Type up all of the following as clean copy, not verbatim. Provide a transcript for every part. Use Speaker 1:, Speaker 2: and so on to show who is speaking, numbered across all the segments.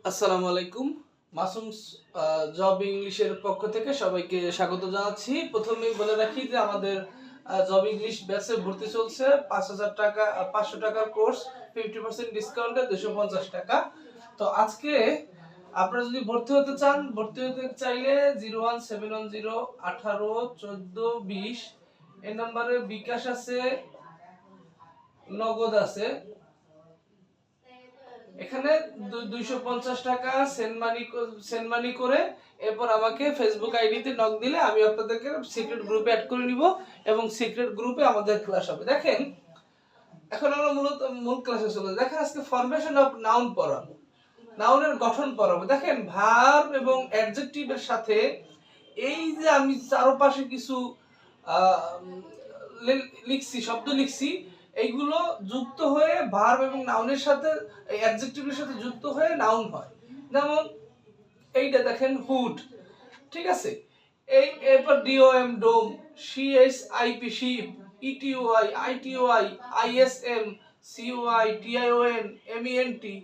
Speaker 1: আসসালামু আলাইকুম। মাসুম জব ইংলিশের পক্ষ থেকে সবাইকে স্বাগত জানাচ্ছি। প্রথমেই বলে রাখি যে আমাদের জব ইংলিশ ব্যাচে ভর্তি চলছে। 5,000 টাকা 500 টাকার কোর্স 50% ডিসকাউন্টে 250 টাকা। তো আজকে আপনারা যদি ভর্তি হতে চান, ভর্তি হতে চাইলে 01710181420 এই নম্বরে বিকাশ আছে, নগদ আছে। এখানে 250 টাকা সেন্ড মানি করে এরপর আমাকে ফেসবুক আইডিতে নক দিলে আমি আপনাদেরকে সিক্রেট গ্রুপে অ্যাড করে নিব এবং সিক্রেট গ্রুপে আমাদের ক্লাস হবে। দেখেন, এখন আমরা মূল ক্লাসে চলে যাই। দেখেন, আজকে ফরমেশন অফ নাউন পড়াবো, নাউনের গঠন পড়াবো। দেখেন, ভার্ব এবং অ্যাডজেক্টিভের সাথে এই যে আমি চারপাশে কিছু লিখছি, শব্দ লিখছি, এইগুলো যুক্ত হয়ে ভার্ব এবং নাউনের সাথে, অ্যাডজেক্টিভের সাথে যুক্ত হয়ে নাউন হয়। যেমন এইটা দেখেন, হুড, ঠিক আছে। এরপর D O M dom, C S I P ship, E T O I I T O I, I S M, C O I T I O N, M E N T,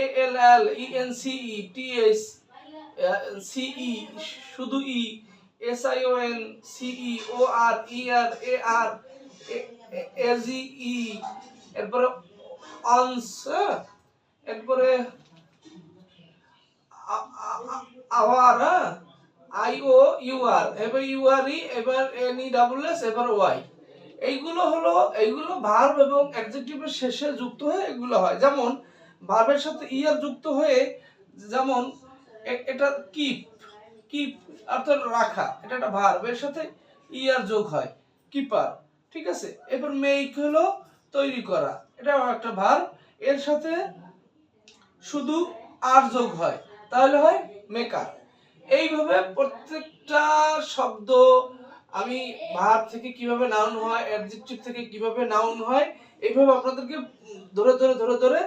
Speaker 1: A L L, E N C E, T S, C E শুধু ই, এসআইওএন, সিই, ওআর, ইআর, এআর, এজিই, এরপরে অনস, এরপরে আওয়ার, আইও ইউআর, এবার ইউআরই, এবার এনই ডাবল এস, এবার ওয়াই। এইগুলো ভার্ব এবং অ্যাডজেক্টিভের শেষে যুক্ত হয়ে এগুলো হয়। যেমন ভার্বের সাথে ইয়ার যুক্ত হয়ে, যেমন এটা কিপ, কিপ অর্থাৎ রাখা, এটা একটা ভার্ব, এর সাথে ইয়ার যোগ হয়, কিপার, ঠিক আছে। এবার মেক হলো তৈরি করা, এটাও একটা ভার্ব, এর সাথে শুধু আর যোগ হয়, তাহলে হয় মেকার। এইভাবে প্রত্যেকটা শব্দ আমি ভার্ব থেকে কিভাবে নাউন হয়, অ্যাডজেক্টিভ থেকে কিভাবে নাউন হয়, এইভাবে আপনাদেরকে ধরে ধরে ধরে ধরে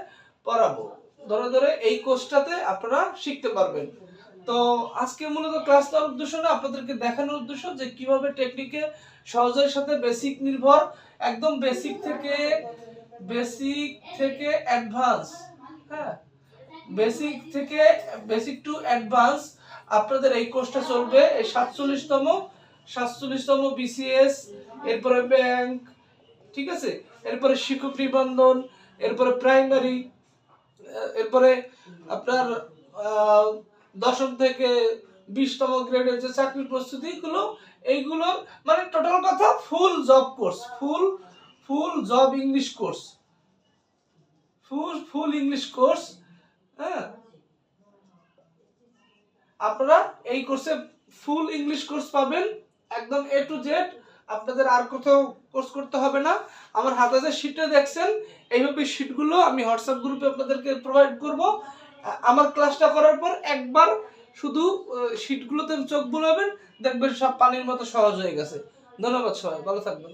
Speaker 1: পড়াবো। ধরে ধরে এই কোর্সটাতে আপনারা শিখতে পারবেন। তো আজকে মূলত ক্লাস নেওয়ার উদ্দেশ্য না, আপনাদেরকে দেখানোর উদ্দেশ্য যে কিভাবে টেকনিকে সহজের সাথে বেসিক নির্ভর, একদম বেসিক থেকে অ্যাডভান্স, হ্যাঁ, বেসিক টু অ্যাডভান্স আপনাদের এই কোর্সটা চলবে। এই 47তম বিসিএস, এরপরে ব্যাংক, ঠিক আছে, এরপরে শিক্ষক নিবন্ধন, এরপরে প্রাইমারি, এরপরে আপনার 10ম থেকে 20তম গ্রেডের যে চাকরির প্রস্তুতি গুলো, এইগুলো মানে টোটাল কথা ফুল জব কোর্স, ফুল জব ইংলিশ কোর্স, ফুল ইংলিশ কোর্স। হ্যাঁ, আপনারা এই কোর্সে ফুল ইংলিশ কোর্স পাবেন, একদম এ টু জেড। আপনাদের আর কোথাও কোর্স করতে হবে না। আমার হাতে যে শীটটা দেখছেন, এইভাবে শীটগুলো আমি হোয়াটসঅ্যাপ গ্রুপে আপনাদেরকে প্রোভাইড করব। আমার ক্লাসটা করার পর একবার শুধু শীটগুলোতে চোখ বুলাবেন, দেখবেন সব পানির মতো সহজ হয়ে গেছে। ধন্যবাদ, সবাই ভালো থাকবেন।